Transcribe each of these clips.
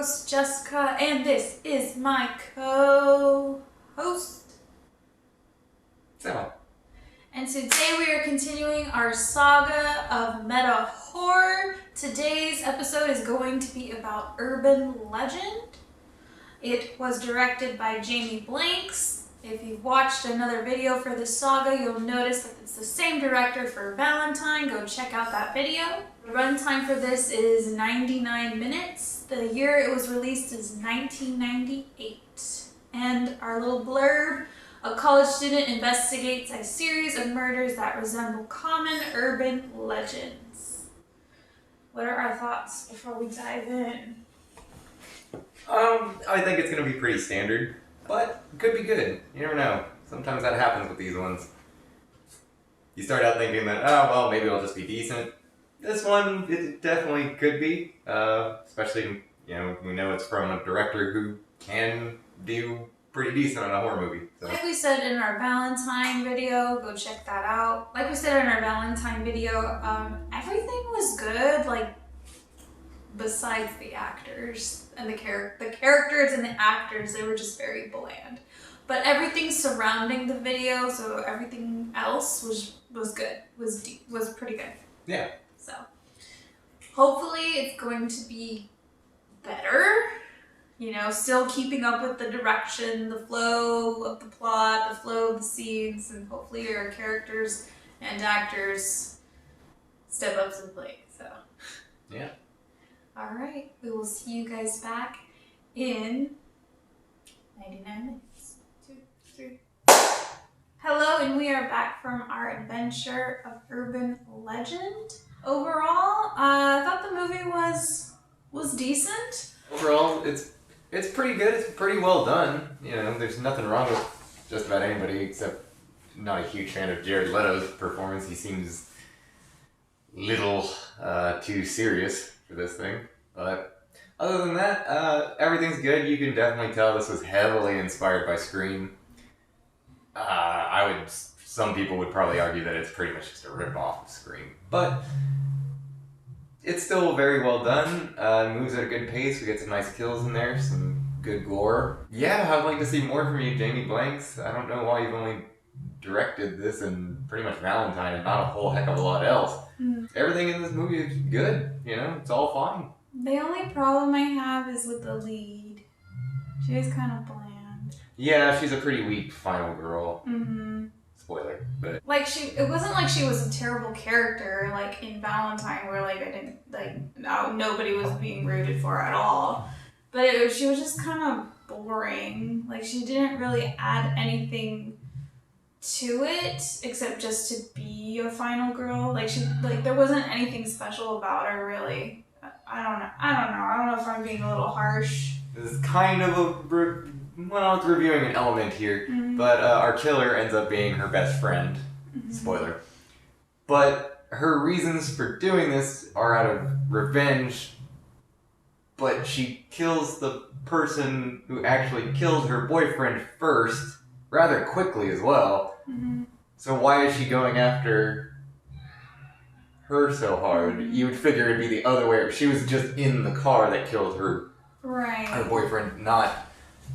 host, Jessica, and this is my co-host, Sarah. And today we are continuing our saga of meta horror. Today's episode is going to be about Urban Legend. It was directed by Jamie Blanks. If you've watched another video for this saga, you'll notice that it's the same director for Valentine. Go check out that video. The runtime for this is 99 minutes. The year it was released is 1998. And our little blurb: a college student investigates a series of murders that resemble common urban legends. What are our thoughts before we dive in? I think it's going to be pretty standard, but it could be good. You never know. Sometimes that happens with these ones. You start out thinking that, oh, well, maybe it'll just be decent. This one, it definitely could be. Especially, we know it's from a director who can do pretty decent on a horror movie. So. Like we said in our Valentine video, go check that out. Like we said in our Valentine video, everything was good, besides the actors and the characters and the actors, they were just very bland. But everything surrounding the video, so everything else was good, was pretty good. Yeah. So hopefully it's going to be better. Still keeping up with the direction, the flow of the plot, the flow of the scenes, and hopefully our characters and actors step up to the plate. So yeah. All right, we will see you guys back in 99 minutes. 2, 3. Hello, and we are back from our adventure of Urban Legend. Overall, I thought the movie was decent. Overall, it's pretty good. It's pretty well done. There's nothing wrong with just about anybody, except not a huge fan of Jared Leto's performance. He seems little too serious for this thing. But other than that, everything's good. You can definitely tell this was heavily inspired by Scream. Some people would probably argue that it's pretty much just a rip-off of Scream. But it's still very well done. Moves at a good pace. We get some nice kills in there, some good gore. Yeah, I'd like to see more from you, Jamie Blanks. I don't know why you've only directed this and pretty much Valentine and not a whole heck of a lot else. Everything in this movie is good. It's all fine. The only problem I have is with the lead. She is kind of bland. Yeah, she's a pretty weak final girl. Mm-hmm. Spoiler, but it wasn't like she was a terrible character like in Valentine, where I didn't nobody was being rooted for at all. But she was just kind of boring. She didn't really add anything to it except just to be a final girl. There wasn't anything special about her really. I don't know if I'm being a little harsh. This is kind of it's reviewing an element here, but our killer ends up being her best friend. Spoiler. But her reasons for doing this are out of revenge, but she kills the person who actually killed her boyfriend first, rather quickly as well. So why is she going after her so hard? You would figure it'd be the other way. She was just in the car that killed her boyfriend, not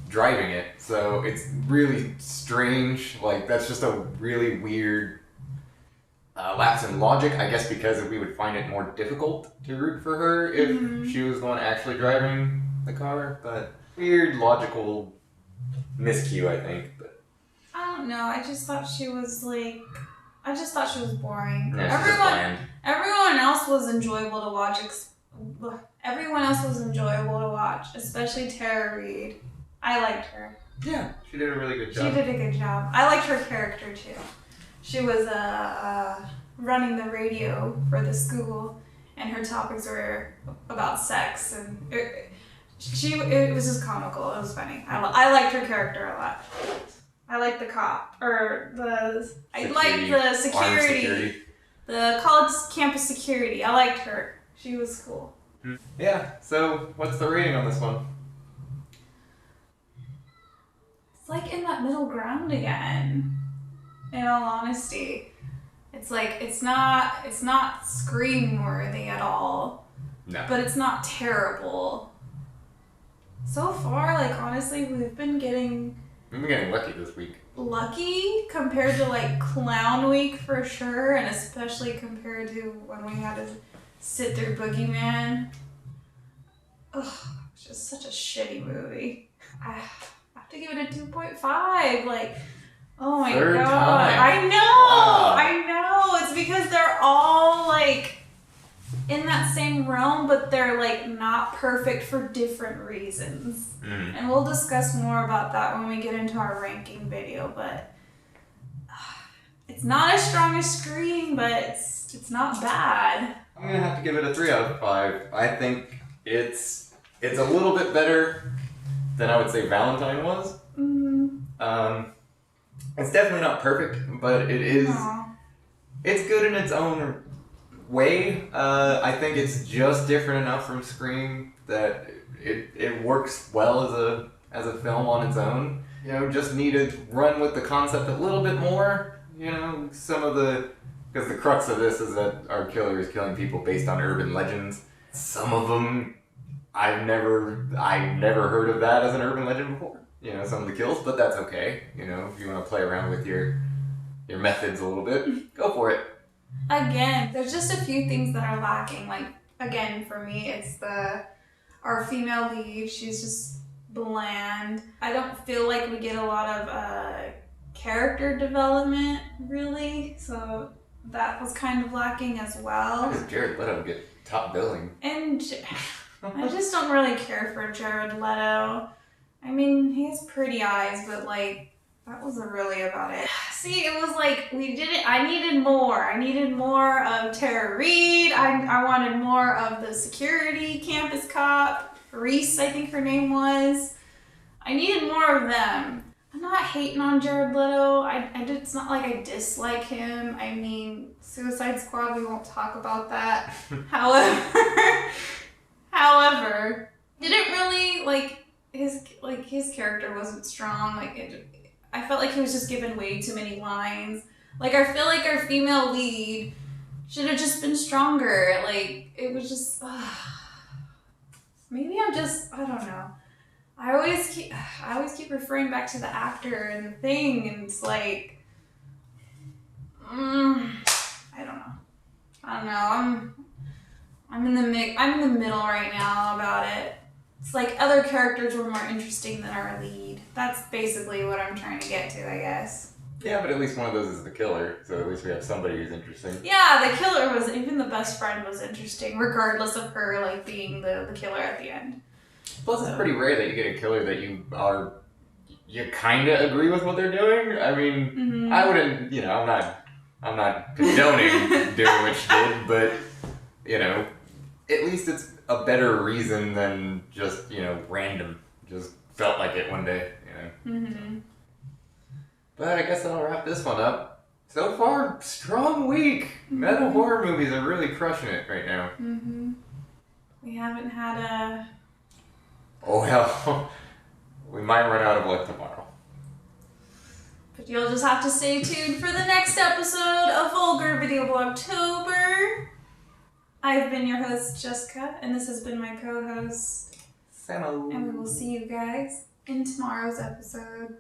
driving it. So it's really strange. That's just a really weird lapse in logic, I guess, because we would find it more difficult to root for her if she was the one actually driving the car. But weird logical miscue, I think. But I don't know. I just thought she was boring. Yeah, everyone else was enjoyable to watch. Everyone else was enjoyable to watch, especially Tara Reid. I liked her. Yeah, she did a really good job. She did a good job. I liked her character too. She was running the radio for the school, and her topics were about sex, and it was just comical. It was funny. I liked her character a lot. I liked the cop, I liked the security, the college campus security. I liked her. She was cool. Yeah. So, what's the rating on this one? It's in that middle ground again. In all honesty, it's not Scream worthy at all. No. But it's not terrible. So far, like, honestly, we've been getting lucky this week. lucky compared to, like, Clown Week for sure, and especially compared to when we had to sit through Boogeyman. Ugh, it's just such a shitty movie. I have to give it a 2.5. Like, oh my Third god. time. I know! Wow. I know! It's because they're all, like, in that same realm, but they're, like, not perfect for different reasons. And we'll discuss more about that when we get into our ranking video, but it's not as strong as Scream, but it's not bad. I'm gonna have to give it a 3 out of 5. I think it's a little bit better than I would say Valentine was. It's definitely not perfect, but it is. Aww. It's good in its own way. I think it's just different enough from Scream that it works well as a film on its own. You know, just need to run with the concept a little bit more. You know, because the crux of this is that our killer is killing people based on urban legends. Some of them, I've never heard of that as an urban legend before. You know, some of the kills, but that's okay. You know, if you want to play around with your methods a little bit, go for it. Again, there's just a few things that are lacking. Like, again, for me, it's our female lead. She's just bland. I don't feel like we get a lot of character development, really. So that was kind of lacking as well. How does Jared Leto get top billing? And I just don't really care for Jared Leto. I mean, he has pretty eyes, but, like, that wasn't really about it. See, it was like, I needed more. I needed more of Tara Reid. I wanted more of the security campus cop. Reese, I think her name was. I needed more of them. I'm not hating on Jared Leto. It's not like I dislike him. I mean, Suicide Squad, we won't talk about that. However, didn't really, like, his character wasn't strong. Like, I felt like he was just given way too many lines. Like, I feel like our female lead should have just been stronger. Like, it was just, maybe I don't know. I always keep referring back to the actor and the thing, and it's like, I don't know. I'm in the middle right now about it. It's like other characters were more interesting than our lead. That's basically what I'm trying to get to, I guess. Yeah, but at least one of those is the killer, so at least we have somebody who's interesting. Yeah, the killer was, even the best friend was interesting, regardless of her, like, being the killer at the end. Plus, it's pretty rare that you get a killer that you kind of agree with what they're doing. I mean, I wouldn't, you know, I'm not condoning doing what she did, but, you know, at least it's a better reason than just, you know, random. Just felt like it one day, you know. But I guess that'll wrap this one up. So far, strong week. Metal horror movies are really crushing it right now. We haven't had a... Oh, hell. We might run out of luck tomorrow. But you'll just have to stay tuned for the next episode of Vulgar Video Vlogtober. I've been your host, Jessica, and this has been my co-host, Samo. and we will see you guys in tomorrow's episode.